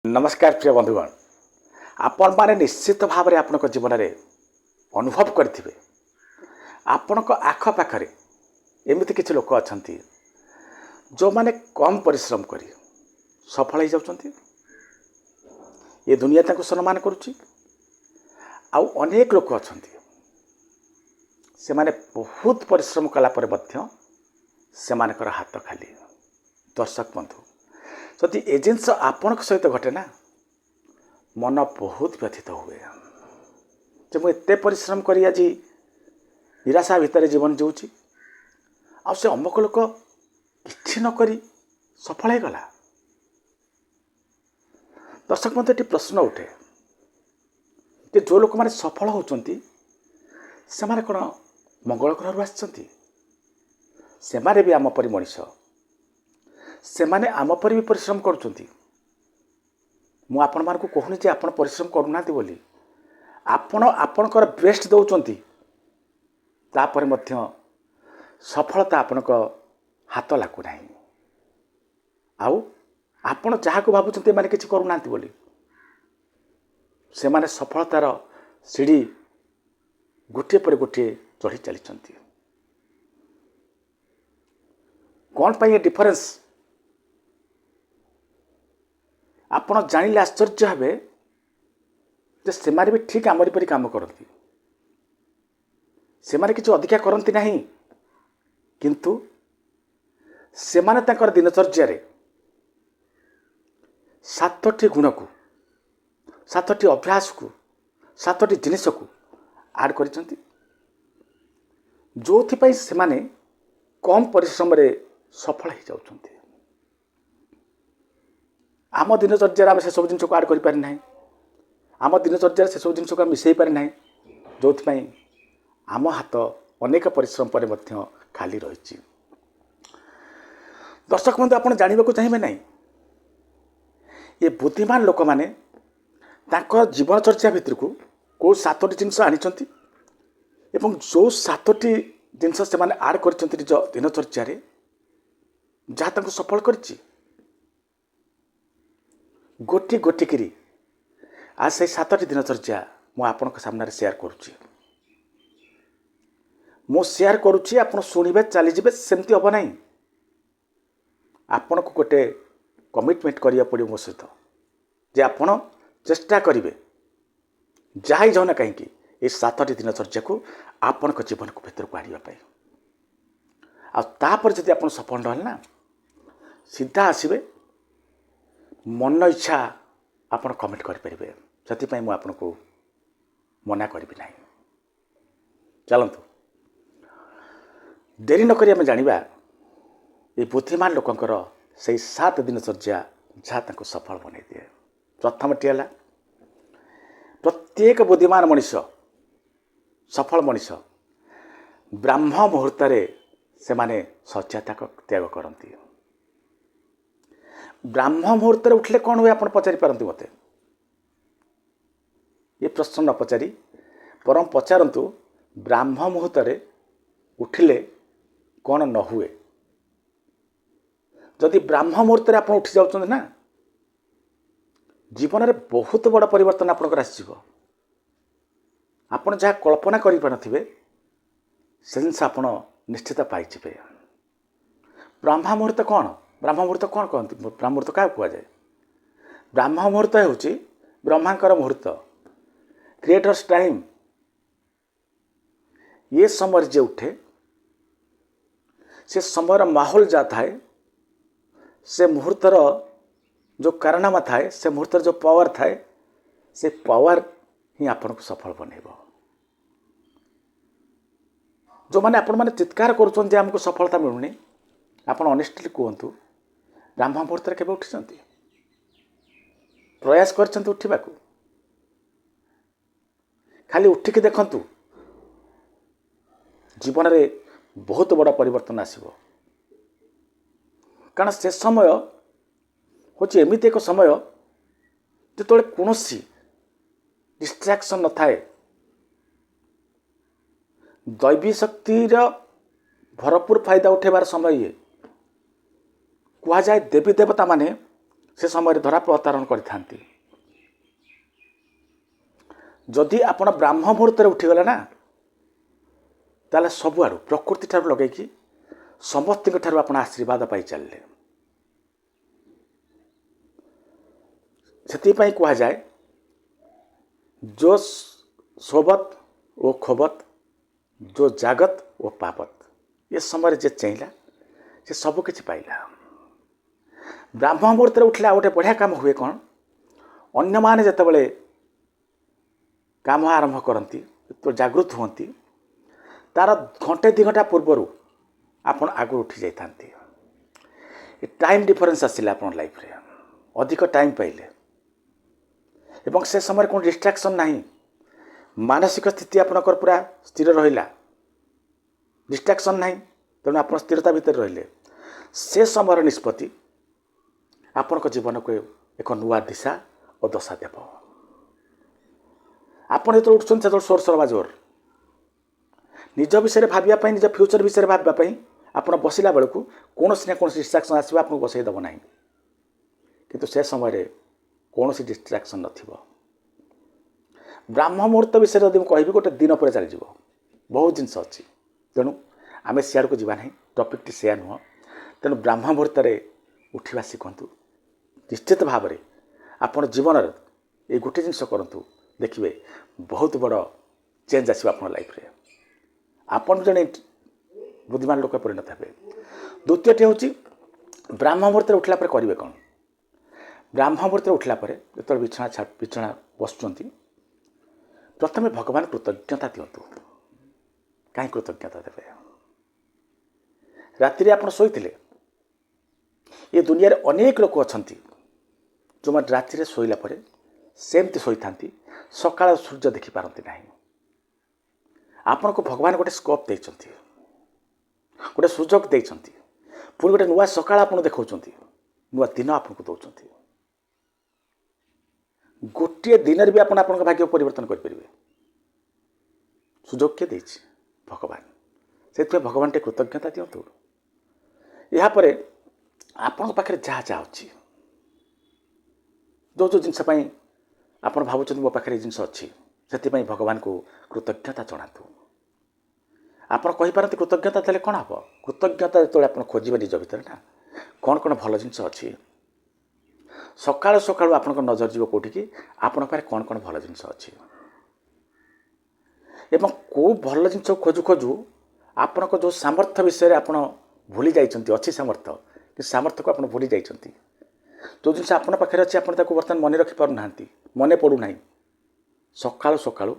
नमस्कार प्रिय बंधुगण आपण माने निश्चित भाव में आपण जीवन में अनुभव करेंगे आपण आख पाखे एमती किसी लोक अच्छा जो माने कम परिश्रम कर सफल हो जाती ये दुनिया ताको सम्मान करुच्ची आउ अनेक लोक अच्छा से माने बहुत परिश्रम कलापर से हाथ खाली। दर्शक बंधु जदि ए जिनस आपण सहित घटे ना मन बहुत व्यथित हुए जे मुझे परिश्रम करी आज निराशा भितर जीवन जीवुची आ से अमुक लोक कि नक सफल हो गला। दर्शक मत ये प्रश्न उठे कि जो लोक मैंने सफल होती से कौन मंगल ग्रह आसछंती से भी आम परी मनीष से माने आम पर भी परिश्रम करुँच मु आपण मानक कहूनी जे आपण परिश्रम करूना बोली आपण आपणकर बेस्ट दौरान तापर मध्य सफलता आपण हाथ लागुना आउ आपण जहाँ को भावुं माने किसी करूना बोली से माने सफलतार सीढ़ी गोटे पर गोटे चढ़ी चली कौन पाई डिफरेंस आपण जानिले आश्चर्य हे जे से भी ठीक आमरी परी काम करती से माने किसी अधिका करती नहीं किंतु से माने तांकर दिनचर्या रे सातटी गुण को सातटी अभ्यास को सातटी जिनिस को आड करिसंती जोथि से माने कम परिश्रम रे सफल हो जाउछंती। आम दिनचर्या आम से सब जिन को आड करना आम दिनचर्या से सब जिन को मिसई पारिना जो आम हाथ अनेक परिश्रम पर खाली रही। दर्शक बंधु आप जानवा चाहिए ना ये बुद्धिमान लोक मैंने जीवनचर्या भितर को कौ सातटी जिनस आनी जो सातटी जिनस से आड कर दिनचर्या जहाँ सफल करी गोटी गोटी करी आज से सातटी दिनचर्या मु आपण सामने शेयर करुच्ची मु शेयर करुच्ची आप शुणे चलीजे सेमती हम ना आपण को गोटे कमिटमेंट करिया पड़ो मो सहित जे आपण चेष्टा करेंगे जहाँ ही जाऊना कहीं ये सातटी दिनचर्या को आपण जीवन को भीतर को आने आपर जब आप सफल रहा ना सीधा आसबे मन इच्छा आपण कमेंट करेंगे से मुझे को मना करी ना। चलतु देरी नक आम जाना ये बुद्धिमान लोकंकर से 7 दिनचर्या जहाँ सफल बनई दिए। प्रथमटी है प्रत्येक बुद्धिमान मनीष सफल मनीष ब्राह्म मुहूर्त से माने शଯ୍ୟା त्याग करती। ब्राह्म मुहूर्त उठले कौन हुए आप पचारि पारती मत ये प्रश्न न पचारि परम पचारतु ब्राह्म मुहूर्त उठिले कौन न हुए। जदि ब्राह्म मुहूर्त आप उठी जाऊँ ना जीवन में बहुत बड़ परिवर्तन आपंकर आसो आप जहाँ कल्पना करें से जिन आप निश्चित पाइबे। ब्रह्म मुहूर्त कौन ब्रह्म मुहूर्त कौन कहते ब्रह्म मुहूर्त क्या कहुए ब्रह्म मुहूर्त हूँ ब्रह्मांकर मुहूर्त क्रिएटर्स टाइम। ये समय जे उठे से समय माहौल जा थाए से मुहूर्तर जो कारनामा थाए से मुहूर्तर जो पावर थाए से पावर ही आपन को सफल बनइबो। जो मैंने आपण मैंने चित्कार करुँच आमको सफलता मिलूनी आप ऑनेस्टली कहतु ब्रह्म मुहूर्त केवे उठी प्रयास कर उठा खाली उठिकी देखंतु जीवन में बहुत बड़ा परिवर्तन आसो। कारण से समय हूँ एमती एक समय जो कौन डिस्ट्रैक्शन न थाए दैवी शक्तिर भरपूर फायदा उठेबार समय ये कहुए देवी देवता माने से समय धरा अवतरण करथांती जदि आपण ब्राह्म मुहूर्त उठीगले ना ताले सबुआड़ प्रकृति ठार लगे समस्त आप आशीर्वाद पाई चलिए से कह जाए जो सोबत वो खोबत जो जागत वो पापत ये समय जे चाहिला से सबकि पाइला ब्राह्म मुहूर्त उठला गोटे बढ़िया काम हुए कौन अन्य माने जिते काम आरंभ करती तो जागृत होती तार घंटे 2 घंटा पूर्वर आपण आगु उठी जाते टाइम डिफरेंस आसला आप लाइफ रे अधिक टाइम पाइले एवं से समय कौन डिस्ट्राक्शन नहीं मानसिक स्थिति आपणकर पूरा स्थिर रहा डिस्ट्राक्शन नहीं तेणु आप स्थिरता भितर रहिले से समय निष्पत्ति आपण जीवन को एक नुआ दिशा और दशा देव आपड़ जो उठुं से सोर सरवा जोर निज विषय भावाई निज फ्यूचर विषय भावाई आप बसला बेलू कौन ना कौन डिस्ट्राक्शन आसो आपको बसईदेव ना कि से समय कौन डिस्ट्राक्शन न ब्राह्म मुहूर्त विषय जब कह गोटे दिन पर चली बहुत जिनस अच्छी तेणु आम सियाड़ को जाना टपिक टी से नुह तेणु ब्राह्म मुहूर्त उठा शिखु निश्चित भाव में आपण जीवन ये गोटे जिनस करूँ देखिए बहुत बड़ चेंज आसो आप लाइफ रे आपन जड़े बुद्धिमान लोक परिणत हे द्वितीयटी हूँ ब्राह्म मुहूर्त उठला करेंगे कौन ब्राह्म मुहूर्त उठला जो बिछना बसुँच प्रथम भगवान कृतज्ञता दिंतु कहीं कृतज्ञता देवे राति आप शोते ये दुनिया रे अनेक लोक अच्छा जो मैंने राति शोला सेमती शोई था सकाल सूर्य देखी पारती ना आपण को भगवान गोटे स्कोप देते गोटे सुजोग देते पुणी गोटे नुआ सकाल आप देखा नुआ दिन आपको दौरान गोटे दिन भी आप भाग्य परिवर्तन करेंगे सुजोग किए भगवान से भगवान टे कृतज्ञता दिंतु यापर आपण पाखे जहाँ जहाँ अच्छी जो जो जिनपाई आप भावुं मो पाखे जिन अच्छी से भगवान को कृतज्ञता जनातु आपड़ कहींपारती कृतज्ञता देते कौन हम कृतज्ञता जो आप खोजे निज भितर ना कौन कौन भल जिन अच्छी सकाल सकाल आप नजर जीव कौटी आपण पाखे कौन कौन भल जिन अच्छी एवं कौ भल जिन खोजु खोजु आपण जो सामर्थ्य विषय आप भूली जाइए अच्छी सामर्थ्य कि सामर्थ्य को आप भूली जाइए जो जिन आप पाखे अच्छी आप बर्तमान मन रखिपार ना मन पड़ूना सकालु सकालु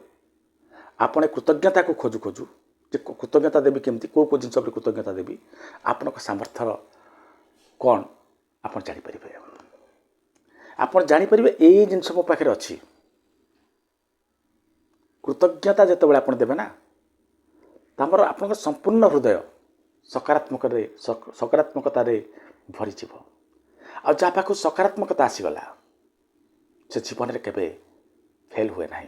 आपण कृतज्ञता को खोजु खोजु जे कृतज्ञता देवी केमती को जिन कृतज्ञता देवी आपण सामर्थ्य कौन आप जापर आप जापर यही जिन मो पाखे अच्छी कृतज्ञता जिते आप देवे ना तमर आप संपूर्ण हृदय सकारात्मकता भरी आ जहाँ पाख सकारात्मकता आसीगला से जीवन में केवे फेल हुए ना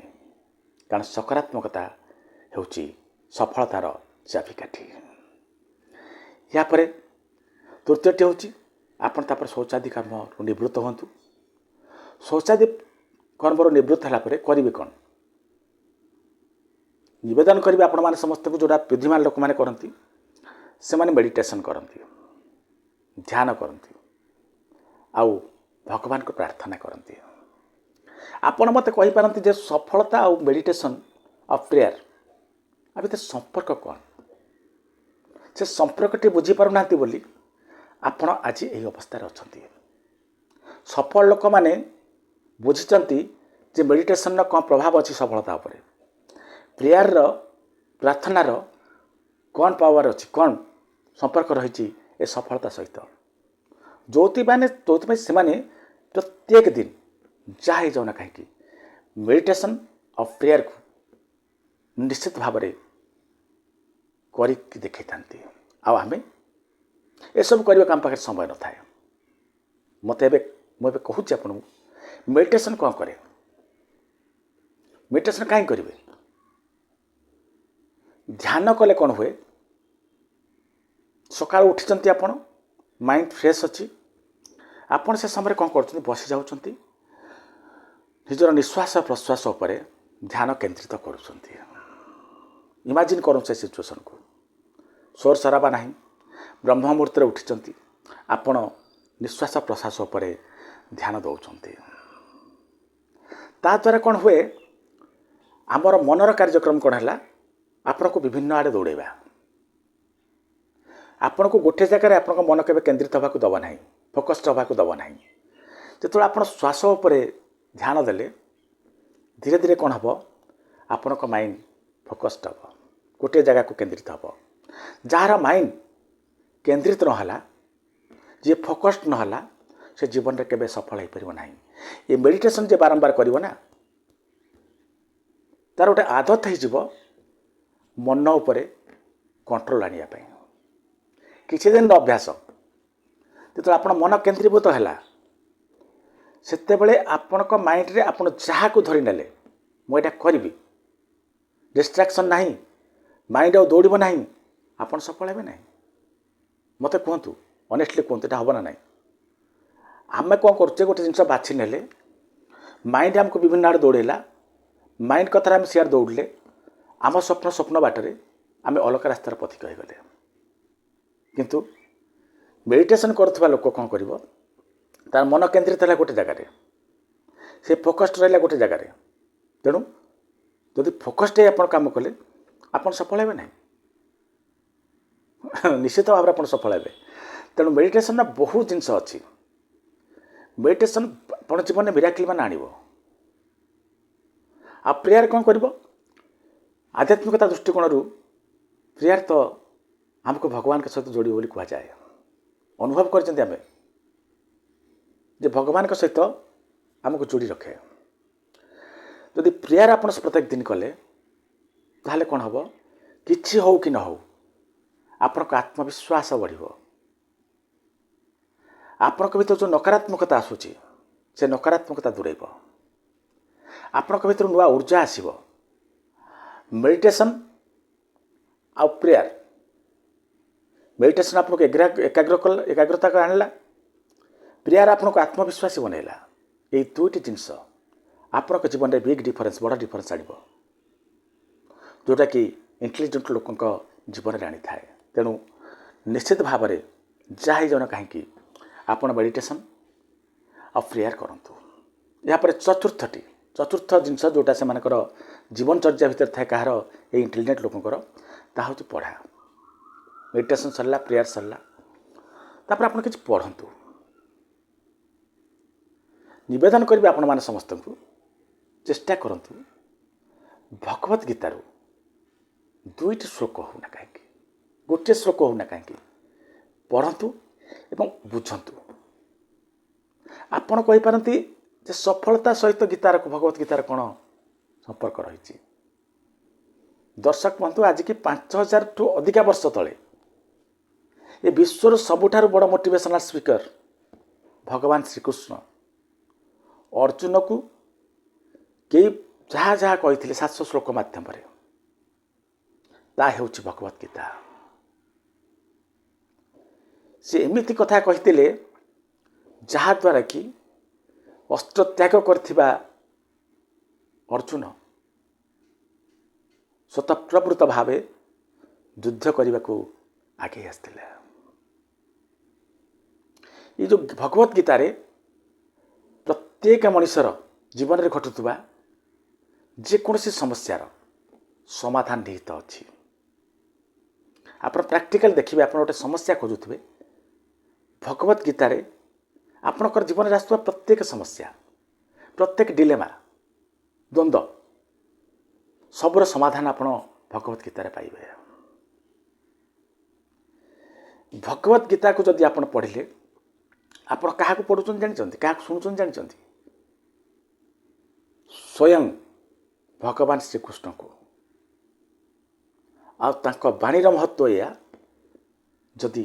कारण सकारात्मकता हूँ सफलतार चाबिकाठी यापर तृतीयटी हूँ आपड़ शौचादि कर्म निवृत्त हूँ शौचादि कर्म निवृत्त है करेंगे कौन निवेदन करेंगे आपण मैंने समस्त को जोड़ा विद्धिमान लोक मैंने करती से मेडिटेशन करती ध्यान करती आउ भगवान को प्रार्थना करती आपण मत कहींपारती जे सफलता और मेडिटेशन और प्रेयर आ भितर संपर्क कौन से संपर्कटी बुझीपार ना बोली आपण आज यही अवस्था अच्छा सफल लोक मैंने बुझी जे मेडिटेशन कौन प्रभाव अच्छी सफलता उपर प्रेयर प्रार्थनार कौन पावर अच्छी कौन संपर्क रही ए सफलता सहित जो से प्रत्येक दिन जहाँ जाऊना कहीं मेडिटेशन और प्रेयर को निश्चित भाव में कर देखी था आम ये सब करने आम पाखे समय न थाए मत मुझे कहूँ आपको मेडिटेशन कौन करे मेडिटेशन कहीं करेंगे ध्यान कले कौन हुए सकाल उठी आपण माइंड फ्रेश अच्छी ଆପଣ ସେ ସମୟରେ କ'ଣ କରୁଛନ୍ତି? ବସି ଯାଉଛନ୍ତି, ନିଜର ନିଶ୍ୱାସ ପ୍ରଶ୍ୱାସ ଉପରେ ଧ୍ୟାନ କେନ୍ଦ୍ରିତ କରୁଛନ୍ତି। ଇମାଜିନ୍ କରନ୍ତୁ ସେ ସିଚୁଏସନ୍କୁ। ସ୍ୱର ସରାବା ନାହିଁ, ବ୍ରହ୍ମ ମୁହୂର୍ତ୍ତରେ ଉଠିଛନ୍ତି, ଆପଣ ନିଶ୍ୱାସ ପ୍ରଶ୍ୱାସ ଉପରେ ଧ୍ୟାନ ଦେଉଛନ୍ତି। ତାଦ୍ୱାରା କ'ଣ ହୁଏ? ଆମର ମନର କାର୍ଯ୍ୟକ୍ରମ କ'ଣ ହେଲା? ଆପଣଙ୍କୁ ବିଭିନ୍ନ ଆଡ଼େ ଦୌଡ଼େଇବା। ଆପଣଙ୍କୁ ଗୋଟିଏ ଜାଗାରେ ଆପଣଙ୍କ ମନ କେବେ କେନ୍ଦ୍ରିତ ହେବାକୁ ଦେବ ନାହିଁ, ଫୋକସ୍ଡ ହେବାକୁ ଦେବ ନାହିଁ। ଯେତେବେଳେ ଆପଣ ଶ୍ୱାସ ଉପରେ ଧ୍ୟାନ ଦେଲେ, ଧୀରେ ଧୀରେ କ'ଣ ହେବ? ଆପଣଙ୍କ ମାଇଣ୍ଡ ଫୋକସ୍ଡ ହେବ, ଗୋଟିଏ ଜାଗାକୁ କେନ୍ଦ୍ରିତ ହେବ। ଯାହାର ମାଇଣ୍ଡ କେନ୍ଦ୍ରିତ ନହେଲା, ଯିଏ ଫୋକସ୍ଡ ନହେଲା, ସେ ଜୀବନରେ କେବେ ସଫଳ ହୋଇପାରିବ ନାହିଁ। ଏ ମେଡ଼ିଟେସନ୍ ଯେ ବାରମ୍ବାର କରିବ ନା, ତାର ଗୋଟେ ଆଦତ ହେଇଯିବ ମନ ଉପରେ କଣ୍ଟ୍ରୋଲ ଆଣିବା ପାଇଁ। କିଛି ଦିନର ଅଭ୍ୟାସ, ଯେତେବେଳେ ଆପଣ ମନ କେନ୍ଦ୍ରୀଭୂତ ହେଲା, ସେତେବେଳେ ଆପଣଙ୍କ ମାଇଣ୍ଡରେ ଆପଣ ଯାହାକୁ ଧରି ନେଲେ, ମୁଁ ଏଇଟା କରିବି, ଡିଷ୍ଟ୍ରାକ୍ସନ୍ ନାହିଁ, ମାଇଣ୍ଡ ଆଉ ଦୌଡ଼ିବ ନାହିଁ, ଆପଣ ସଫଳ ହେବେ ନାହିଁ। ମୋତେ କୁହନ୍ତୁ, ଅନେଷ୍ଟଲି କୁହନ୍ତୁ, ଏଇଟା ହେବ ନା ନାହିଁ? ଆମେ କ'ଣ କରୁଛେ? ଗୋଟେ ଜିନିଷ ବାଛି ନେଲେ, ମାଇଣ୍ଡ ଆମକୁ ବିଭିନ୍ନ ଆଡ଼େ ଦୌଡ଼େଇଲା, ମାଇଣ୍ଡ କଥାରେ ଆମେ ସିଆଡ଼େ ଦୌଡ଼ିଲେ, ଆମ ସ୍ୱପ୍ନ ବାଟରେ ଆମେ ଅଲଗା ରାସ୍ତାର ପଥିକ ହୋଇଗଲେ। କିନ୍ତୁ ମେଡ଼ିଟେସନ୍ କରୁଥିବା ଲୋକ କ'ଣ କରିବ? ତାର ମନ କେନ୍ଦ୍ରିତ ହେଲା ଗୋଟେ ଜାଗାରେ, ସେ ଫୋକସ୍ଡ ରହିଲା ଗୋଟେ ଜାଗାରେ। ତେଣୁ ଯଦି ଫୋକସ୍ଡ ହେଇ ଆପଣ କାମ କଲେ, ଆପଣ ସଫଳ ହେବେ ନାହିଁ, ନିଶ୍ଚିତ ଭାବରେ ଆପଣ ସଫଳ ହେବେ। ତେଣୁ ମେଡ଼ିଟେସନ୍ର ବହୁତ ଜିନିଷ ଅଛି। ମେଡ଼ିଟେସନ୍ ଆପଣ ଜୀବନରେ ମିରାକିଲ୍ ମାନେ ଆଣିବ। ଆଉ ପ୍ରେୟାର କ'ଣ କରିବ? ଆଧ୍ୟାତ୍ମିକତା ଦୃଷ୍ଟିକୋଣରୁ ପ୍ରେୟାର ତ ଆମକୁ ଭଗବାନଙ୍କ ସହିତ ଯୋଡ଼ିବ ବୋଲି କୁହାଯାଏ। ଅନୁଭବ କରିଛନ୍ତି ଆମେ ଯେ ଭଗବାନଙ୍କ ସହିତ ଆମକୁ ଯୋଡ଼ି ରଖେ। ଯଦି ପ୍ରେୟାର ଆପଣ ପ୍ରତ୍ୟେକ ଦିନ କଲେ, ତାହେଲେ କ'ଣ ହେବ? କିଛି ହେଉ କି ନ ହେଉ, ଆପଣଙ୍କ ଆତ୍ମବିଶ୍ୱାସ ବଢ଼ିବ। ଆପଣଙ୍କ ଭିତରେ ଯେଉଁ ନକାରାତ୍ମକତା ଆସୁଛି, ସେ ନକାରାତ୍ମକତା ଦୂରେଇବ। ଆପଣଙ୍କ ଭିତରୁ ନୂଆ ଉର୍ଜା ଆସିବ। ମେଡ଼ିଟେସନ୍ ଆଉ ପ୍ରେୟାର, ମେଡ଼ିଟେସନ୍ ଆପଣଙ୍କୁ ଏକାଗ୍ରତା ଆଣିଲା, ପ୍ରେୟାର ଆପଣଙ୍କୁ ଆତ୍ମବିଶ୍ୱାସୀ ବନେଇଲା। ଏହି ଦୁଇଟି ଜିନିଷ ଆପଣଙ୍କ ଜୀବନରେ ବିଗ୍ ଡିଫରେନ୍ସ, ବଡ଼ ଡିଫରେନ୍ସ ଆଣିବ, ଯେଉଁଟାକି ଇଣ୍ଟେଲିଜେଣ୍ଟ ଲୋକଙ୍କ ଜୀବନରେ ଆଣିଥାଏ। ତେଣୁ ନିଶ୍ଚିତ ଭାବରେ ଯାହା ହେଇଯାଉ ନା କାହିଁକି, ଆପଣ ମେଡ଼ିଟେସନ୍ ଆଉ ପ୍ରେୟାର କରନ୍ତୁ। ଏହାପରେ ଚତୁର୍ଥ ଜିନିଷ ଯେଉଁଟା ସେମାନଙ୍କର ଜୀବନଚର୍ଯ୍ୟା ଭିତରେ ଥାଏ, କାହାର ଏଇ ଇଣ୍ଟେଲିଜେଣ୍ଟ ଲୋକଙ୍କର, ତାହା ହେଉଛି ପଢ଼ା। ମେଡ଼ିଟେସନ୍ ସରିଲା, ପ୍ରେୟାର ସରିଲା, ତାପରେ ଆପଣ କିଛି ପଢ଼ନ୍ତୁ। ନିବେଦନ କରିବେ ଆପଣମାନେ ସମସ୍ତଙ୍କୁ, ଚେଷ୍ଟା କରନ୍ତୁ ଭଗବତ ଗୀତାରୁ 2ଟି ଶ୍ଲୋକ ହେଉନା କାହିଁକି, ଗୋଟିଏ ଶ୍ଲୋକ ହେଉନା କାହିଁକି, ପଢ଼ନ୍ତୁ ଏବଂ ବୁଝନ୍ତୁ। ଆପଣ କହିପାରନ୍ତି ଯେ ସଫଳତା ସହିତ ଭଗବତ ଗୀତାର କ'ଣ ସମ୍ପର୍କ ରହିଛି? ଦର୍ଶକ ବନ୍ଧୁ, ଆଜିକି 5000ଠୁ ଅଧିକା ବର୍ଷ ତଳେ ଏ ବିଶ୍ୱର ସବୁଠାରୁ ବଡ଼ ମୋଟିଭେସନାଲ ସ୍ପିକର ଭଗବାନ ଶ୍ରୀକୃଷ୍ଣ ଅର୍ଜୁନକୁ କେହି ଯାହା ଯାହା କହିଥିଲେ 700 ଶ୍ଲୋକ ମାଧ୍ୟମରେ, ତାହା ହେଉଛି ଭଗବତ ଗୀତା। ସେ ଏମିତି କଥା କହିଥିଲେ ଯାହାଦ୍ୱାରା କି ଅସ୍ତ୍ର ତ୍ୟାଗ କରିଥିବା ଅର୍ଜୁନ ସ୍ୱତଃପ୍ରବୃତ୍ତ ଭାବେ ଯୁଦ୍ଧ କରିବାକୁ ଆଗେଇ ଆସିଥିଲେ। ଏ ଯେଉଁ ଭଗବତ ଗୀତାରେ ପ୍ରତ୍ୟେକ ମଣିଷର ଜୀବନରେ ଘଟୁଥିବା ଯେକୌଣସି ସମସ୍ୟାର ସମାଧାନ ନିହିତ ଅଛି। ଆପଣ ପ୍ରାକ୍ଟିକାଲ ଦେଖିବେ, ଆପଣ ଗୋଟେ ସମସ୍ୟା ଖୋଜୁଥିବେ, ଭଗବତ ଗୀତାରେ ଆପଣଙ୍କର ଜୀବନରେ ଆସୁଥିବା ପ୍ରତ୍ୟେକ ସମସ୍ୟା, ପ୍ରତ୍ୟେକ ଡିଲେମା, ଦ୍ୱନ୍ଦ୍ୱ, ସବୁର ସମାଧାନ ଆପଣ ଭଗବତ ଗୀତାରେ ପାଇବେ। ଭଗବତ ଗୀତାକୁ ଯଦି ଆପଣ ପଢ଼ିଲେ, ଆପଣ କାହାକୁ ପଢ଼ୁଛନ୍ତି ଜାଣିଛନ୍ତି? କାହାକୁ ଶୁଣୁଛନ୍ତି ଜାଣିଛନ୍ତି? ସ୍ୱୟଂ ଭଗବାନ ଶ୍ରୀକୃଷ୍ଣଙ୍କୁ। ଆଉ ତାଙ୍କ ବାଣୀର ମହତ୍ତ୍ୱ ଏଇଆ, ଯଦି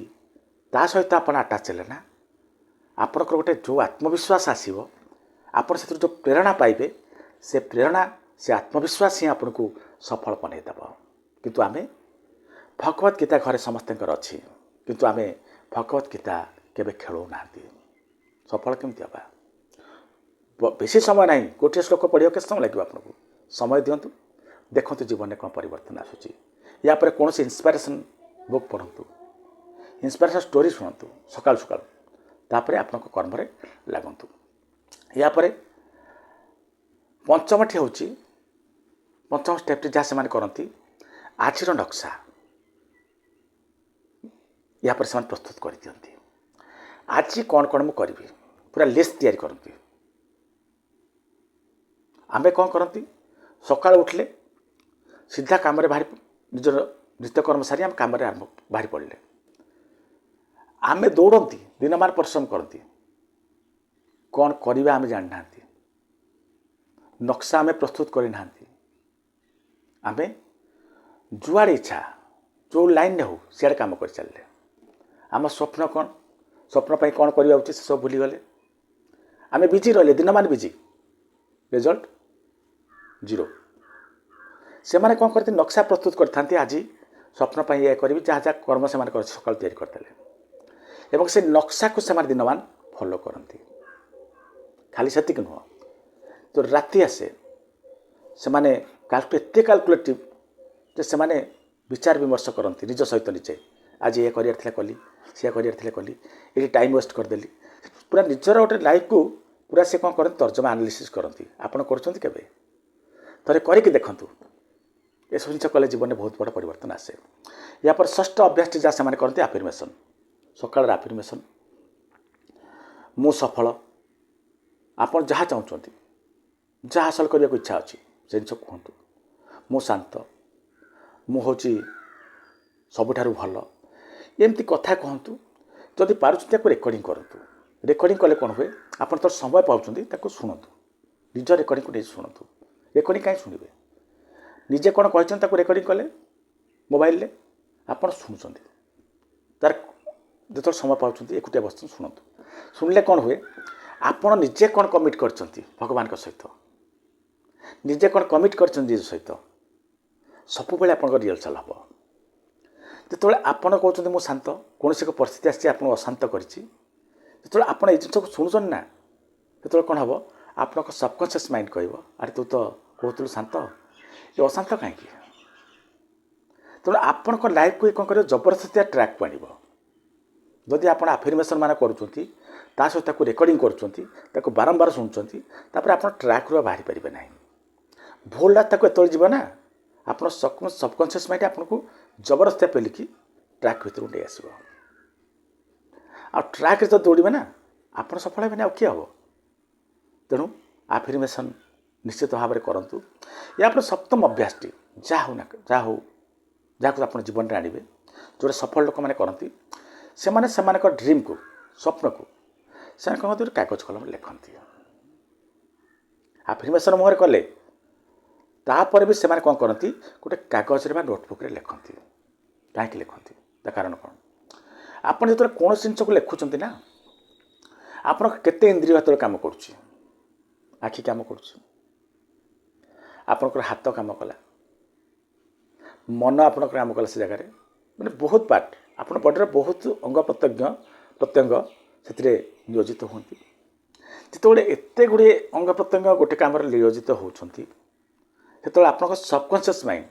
ତା ସହିତ ଆପଣ ଆଟାଚ୍ ହେଲେ ନା, ଆପଣଙ୍କର ଗୋଟେ ଯେଉଁ ଆତ୍ମବିଶ୍ୱାସ ଆସିବ, ଆପଣ ସେଥିରୁ ଯେଉଁ ପ୍ରେରଣା ପାଇବେ, ସେ ପ୍ରେରଣା, ସେ ଆତ୍ମବିଶ୍ୱାସ ହିଁ ଆପଣଙ୍କୁ ସଫଳ ବନେଇଦେବ। କିନ୍ତୁ ଆମେ ଭଗବତ ଗୀତା ଘରେ ସମସ୍ତଙ୍କର ଅଛି, କିନ୍ତୁ ଆମେ ଭଗବତ ଗୀତା କେବେ ଖେଳଉନାହାନ୍ତି। सफल केमती हाँ बेसी समय ना गोटे श्लोक पढ़िया के समय लगे आपको समय दिंतु देखते जीवन में कौन परिवर्तन आसूँ या कौन इन्स्पिरेसन बुक पढ़ु इन्स्पिरेसन स्टोरी शुणु सकाल सकाल तापर आपण कर्म लगतु या पंचमटी हूँ पंचम स्टेप जहाँ से करती आज नक्शा या से प्रस्तुत कर दिखती आज कौन कौन मुझे करी पूरा लिस्ट तैयारी करती आमे कौन करती सकाल उठले सीधा कम बाहर निजर नित्यकर्म सारी आम कम बाहर पड़े आमे दौड़ती दिन मान परिश्रम करती कौन करवा आम जाना नक्शा आमे प्रस्तुत करना आमे जुआड़े इच्छा जो लाइन हो सियाड़े कम कर चलले आम स्वप्न कौन स्वप्न कौन करवा उचित से सब भूलीगले आमे बिजी रही दिन मान बिजी रिजल्ट जीरो से माने कौन करते नक्शा प्रस्तुत करते आज स्वप्न पर यह करी जहाँ जहाँ कर्म से सकाल तैयारी करते एवं से नक्शा को से दिन मान फॉलो करती खाली से नुह तो राति आसे से माने एत काल्कुलेटिव से माने विचार विमर्श करती निज सहित निजे आज ये कर कली सी कर कली ये टाइम वेस्ट करदेली पूरा निजर गोटे लाइफ को पूरा से कौन करते तर्जमा एनालिसिस करती आपड़ कर थे करके देखूँ ये सब जिन कले जीवन में बहुत बड़ा परिवर्तन आसे या पर षष्ठ अभ्यास जहाँ से करते आफर्मेसन सकाल आफर्मेसन मु सफल आपड़ जहाँ चाहते जहाँ हासिल करने को इच्छा अच्छी से जिन कहतु मु शांत मु हूँ सबुठारु भल एमती कथा कहतु जदि पार्टी रेकर्डिंग करूँ रेकर्डिंग कले कौन हुए आप तो समय पाँच शुणु निज रेकर्डिंग को नहीं शुणु रेकर्डिंग कहीं शुणे निजे कौन कहते रेकर्डिंग कले मोबाइल रे आप शुणुं तार जो समय पाँच एकुटिया बस शुणु शुणिले कौन हुए आपण निजे कौन कमिट कर भगवान सहित निजे कौन कमिट कर निज सहित सब बेले आप रिहर्सल हम जो आपड़ कहते मुझे शांत कौन सी परिस्थिति आसी अशांत कर आप जिन शुणुन ना जो कौन हम आप सबकनसीयस माइंड कह अरे तू तो कहतु शांत ये अशांत कहीं तेणु आपण लाइफ को कौन कर जबरदस्ती ट्रैक को आने जदि आप आफर्मेसन मान करुँच सहित रेकर्डिंग कर बारंबार शुणुंट आप ट्रैक रू बाहरी पारे ना भूल रात जीवना आप सबकनसीयस माइंड आपको जबरदस्ती पेलिकी ट्रैक भर नहीं आस ट्रैक जो दौड़े ना आप सफल हे किए हम तेणु आफर्मेसन निश्चित भाव में करूँ या सप्तम अभ्यास टी जहाँ हो ना जहाँ को आप जीवन में आने जो सफल लोक मैंने करती से ड्रीम को स्वप्न को से कहते कागज कलम लिखती आफर्मेसन मुहर कले तापर भी से कौन करती गोटे कागज नोटबुक लिखती कहीं लिखती कारण कौन आप जो कौन जिन को लिखुं ना आप केते इंद्रिय हाथ कम कर आखि कम कर हाथ कम कला मन आप कम कला से जगह मैंने बहुत पार्ट आप बॉडी बहुत अंग प्रत्यंग से नियोजित होती जो एत गुड़े अंग प्रत्यंग गोटे कम नियोजित होती से आप सबकनसीयस माइंड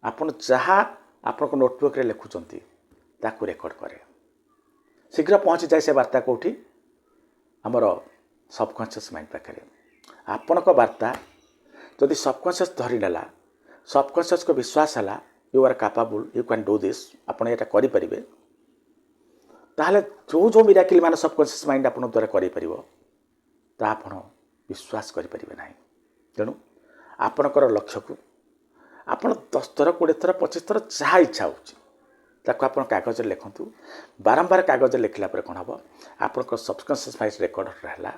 आप जहाँ आप नोटबुक लिखुंट ताकू रेकर्ड करे शीघ्र पहुँची जाए से वार्ता कौटी आमर सबकनसीयस माइंड पाखे आपण वार्ता जदि सबकनसीयस धरीनेला सबकनसीयस को विश्वास है you are capable you can do this आपड़ यहाँ करें ताहले जो जो मिराकिल मान सबकनसीयस माइंड आप द्वारा कर विश्वास करें ना तेणु आपणकर लक्ष्य को आप 10 थर 20 थर 25 थर जहाँ इच्छा हो कागज लिखु बारंबार कागज लिखला कौन हम आप सबकनसीयस माइंड रेकर्ड रहा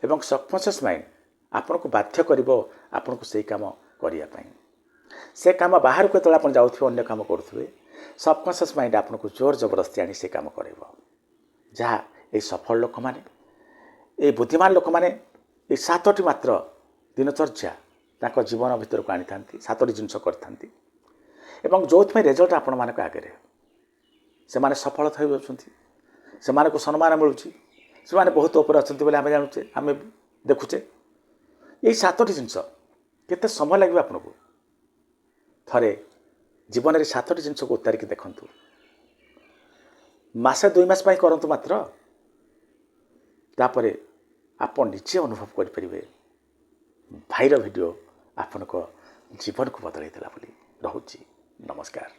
एवं सबकनसीयस माइंड आपन को बाध्य कर से कम करने से कम बाहर को आप जाऊे अन्य कम करुवे सबकनसीयस माइंड आपको जोर जबरदस्ती आनी से कम कर जहाँ ये सफल लोक मैंने ये बुद्धिमान लोक मैंने ये 7टी मात्र दिनचर्या जीवन भीतर को आनी था 7टी जिन करती जो रिजल्ट आपण मान आगे से सफल हो सम्मान मिलूँ ସେମାନେ ବହୁତ ଉପରେ ଅଛନ୍ତି ବୋଲି ଆମେ ଜାଣୁଛେ, ଆମେ ଦେଖୁଛେ। ଏଇ 7ଟି ଜିନିଷ କେତେ ସମୟ ଲାଗିବ ଆପଣଙ୍କୁ? ଥରେ ଜୀବନରେ 7ଟି ଜିନିଷକୁ ଉତାରିକି ଦେଖନ୍ତୁ। ମାସେ 2 ମାସ ପାଇଁ କରନ୍ତୁ ମାତ୍ର, ତାପରେ ଆପଣ ନିଜେ ଅନୁଭବ କରିପାରିବେ ଭାଇର ଭିଡ଼ିଓ ଆପଣଙ୍କ ଜୀବନକୁ ବଦଳାଇ ଦେଲା ବୋଲି। ରହୁଛି, ନମସ୍କାର।